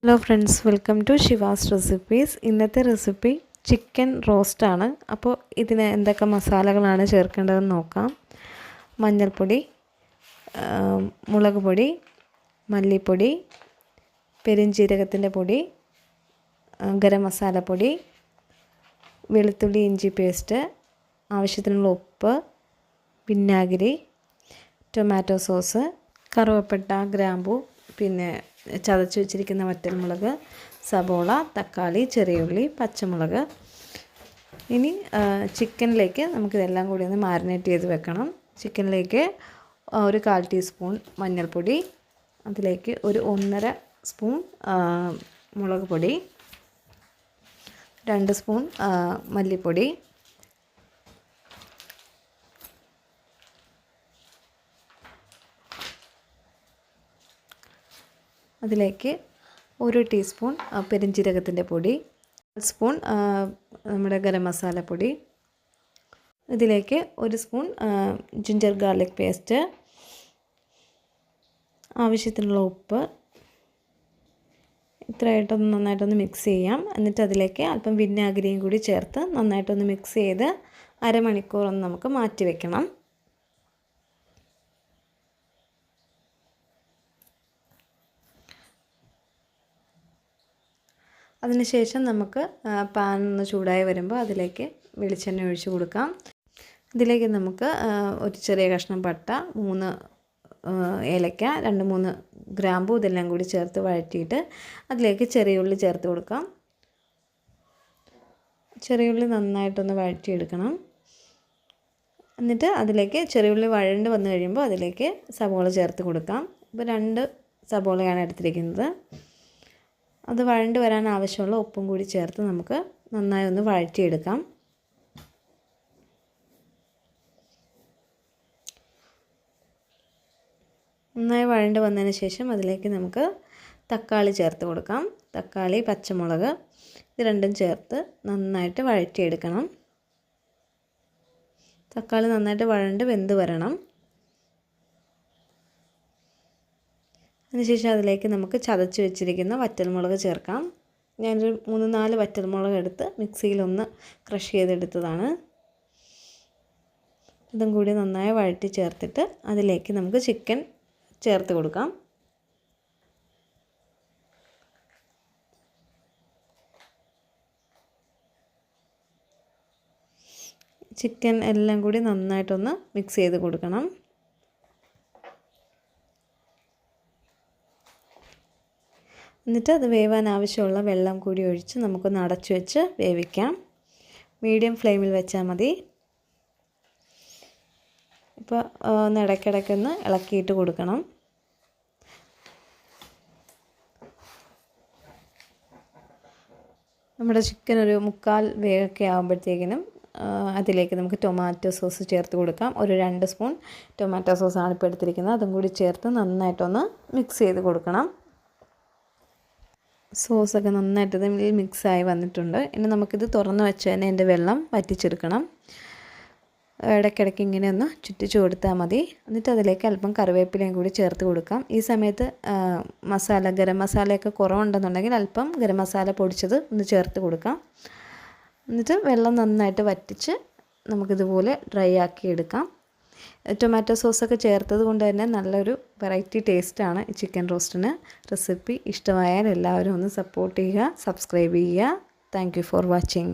Hello friends, welcome to Shiva's recipes. ഇന്നത്തെ recipe chicken റോസ്റ്റാണ്. അപ്പോൾ ഇതിന് എന്തൊക്കെ മസാലകളാണ് ചേർക്കേണ്ടതെന്ന് നോക്കാം. മഞ്ഞൾപ്പൊടി, മുളക് പൊടി, മല്ലിപ്പൊടി, പെരുംജീരകത്തിൻ്റെ പൊടി, ഗരം മസാലപ്പൊടി, വെളുത്തുള്ളി ഇഞ്ചി പേസ്റ്റ്, ആവശ്യത്തിനുള്ള ഉപ്പ്, വിനാഗിരി, ടൊമാറ്റോ സോസ്, കറുവപ്പട്ട, ഗ്രാമ്പൂ, പിന്നെ ചതച്ച് വെച്ചിരിക്കുന്ന വറ്റൽമുളക്, സബോള, തക്കാളി, ചെറിയുള്ളി, പച്ചമുളക്. ഇനി ചിക്കനിലേക്ക് നമുക്കിതെല്ലാം കൂടി ഒന്ന് മാരിനേറ്റ് ചെയ്ത് വെക്കണം. ചിക്കനിലേക്ക് ഒരു 1/4 ടീസ്പൂൺ മഞ്ഞൾപ്പൊടി, അതിലേക്ക് ഒരു 1.5 സ്പൂൺ മുളക് പൊടി, 2 സ്പൂൺ മല്ലിപ്പൊടി, അതിലേക്ക് 1 ടീസ്പൂൺ പെരുംജീരകത്തിൻ്റെ പൊടി, 1 സ്പൂൺ നമ്മുടെ ഗരം മസാലപ്പൊടി, ഇതിലേക്ക് 1 സ്പൂൺ ജിഞ്ചർ ഗാർലിക് പേസ്റ്റ്, ആവശ്യത്തിനുള്ള ഉപ്പ്. ഇത്രയായിട്ടൊന്ന് നന്നായിട്ടൊന്ന് മിക്സ് ചെയ്യാം. എന്നിട്ട് അതിലേക്ക് അല്പം വിനാഗിരിയും കൂടി ചേർത്ത് നന്നായിട്ടൊന്ന് മിക്സ് ചെയ്ത് അരമണിക്കൂറൊന്ന് നമുക്ക് മാറ്റി വയ്ക്കണം. അതിനുശേഷം നമുക്ക് പാൻ ഒന്ന് ചൂടായി വരുമ്പോൾ അതിലേക്ക് വെളിച്ചെണ്ണ ഒഴിച്ച് കൊടുക്കാം. ഇതിലേക്ക് നമുക്ക് ഒരു ചെറിയ കഷ്ണം പട്ട, 3 ഏലക്ക, 2-3 ഗ്രാമ്പൂ ഇതെല്ലാം കൂടി ചേർത്ത് വഴറ്റിയിട്ട് അതിലേക്ക് ചെറിയുള്ളി ചേർത്ത് കൊടുക്കാം. ചെറിയുള്ളി നന്നായിട്ടൊന്ന് വഴറ്റിയെടുക്കണം. എന്നിട്ട് അതിലേക്ക് ചെറിയുള്ളി വഴണ്ട് വന്നു കഴിയുമ്പോൾ അതിലേക്ക് സബോള ചേർത്ത് കൊടുക്കാം. ഇപ്പോൾ 2 സബോളയാണ് എടുത്തിരിക്കുന്നത്. അത് വഴണ്ട് വരാൻ ആവശ്യമുള്ള ഉപ്പും കൂടി ചേർത്ത് നമുക്ക് നന്നായി ഒന്ന് വഴറ്റിയെടുക്കാം. നന്നായി വഴണ്ട് വന്നതിന് ശേഷം അതിലേക്ക് നമുക്ക് തക്കാളി ചേർത്ത് കൊടുക്കാം. തക്കാളി, പച്ചമുളക് ഇത് രണ്ടും ചേർത്ത് നന്നായിട്ട് വഴറ്റിയെടുക്കണം. തക്കാളി നന്നായിട്ട് വഴണ്ട് വെന്ത് വരണം. അതിനുശേഷം അതിലേക്ക് നമുക്ക് ചതച്ച് വെച്ചിരിക്കുന്ന വറ്റൽമുളക് ചേർക്കാം. ഞാനൊരു 3-4 വറ്റൽമുളക് എടുത്ത് മിക്സിയിലൊന്ന് ക്രഷ് ചെയ്തെടുത്തതാണ്. ഇതും കൂടി നന്നായി വഴറ്റി ചേർത്തിട്ട് അതിലേക്ക് നമുക്ക് ചിക്കൻ ചേർത്ത് കൊടുക്കാം. ചിക്കൻ എല്ലാം കൂടി നന്നായിട്ടൊന്ന് മിക്സ് ചെയ്ത് കൊടുക്കണം. എന്നിട്ട് അത് വേവാൻ ആവശ്യമുള്ള വെള്ളം കൂടി ഒഴിച്ച് നമുക്കൊന്ന് അടച്ചു വെച്ച് വേവിക്കാം. മീഡിയം ഫ്ലെയിമിൽ വെച്ചാൽ മതി. ഇപ്പോൾ ഒന്ന് ഇടയ്ക്കിടയ്ക്കൊന്ന് ഇളക്കിയിട്ട് കൊടുക്കണം. നമ്മുടെ ചിക്കൻ ഒരു 3/4 വേവൊക്കെ ആകുമ്പോഴത്തേക്കിനും അതിലേക്ക് നമുക്ക് ടൊമാറ്റോ സോസ് ചേർത്ത് കൊടുക്കാം. ഒരു 2 സ്പൂൺ ടൊമാറ്റോ സോസാണ് ഇപ്പോൾ എടുത്തിരിക്കുന്നത്. അതും കൂടി ചേർത്ത് നന്നായിട്ടൊന്ന് മിക്സ് ചെയ്ത് കൊടുക്കണം. സോസൊക്കെ നന്നായിട്ട് ഇതിൽ മിക്സായി വന്നിട്ടുണ്ട്. ഇനി നമുക്കിത് തുറന്ന് വെച്ച് തന്നെ അതിൻ്റെ വെള്ളം വറ്റിച്ചെടുക്കണം. ഇടയ്ക്കിടയ്ക്ക് ഇങ്ങനെ ഒന്ന് ചുറ്റിച്ച് കൊടുത്താൽ മതി. എന്നിട്ട് അതിലേക്ക് അല്പം കറിവേപ്പിലയും കൂടി ചേർത്ത് കൊടുക്കാം. ഈ സമയത്ത് ഗരം മസാലയൊക്കെ കുറവുണ്ടെന്നുണ്ടെങ്കിൽ അല്പം ഗരം മസാല പൊടിച്ചത് ഒന്ന് ചേർത്ത് കൊടുക്കാം. എന്നിട്ട് വെള്ളം നന്നായിട്ട് വറ്റിച്ച് നമുക്കിതുപോലെ ഡ്രൈ ആക്കി എടുക്കാം. ടൊമാറ്റോ സോസൊക്കെ ചേർത്തത് കൊണ്ട് തന്നെ നല്ലൊരു വെറൈറ്റി ടേസ്റ്റാണ് ഈ ചിക്കൻ റോസ്റ്റിന്. റെസിപ്പി ഇഷ്ടമായാൽ എല്ലാവരും ഒന്ന് സപ്പോർട്ട് ചെയ്യുക, സബ്സ്ക്രൈബ് ചെയ്യുക. Thank you for watching.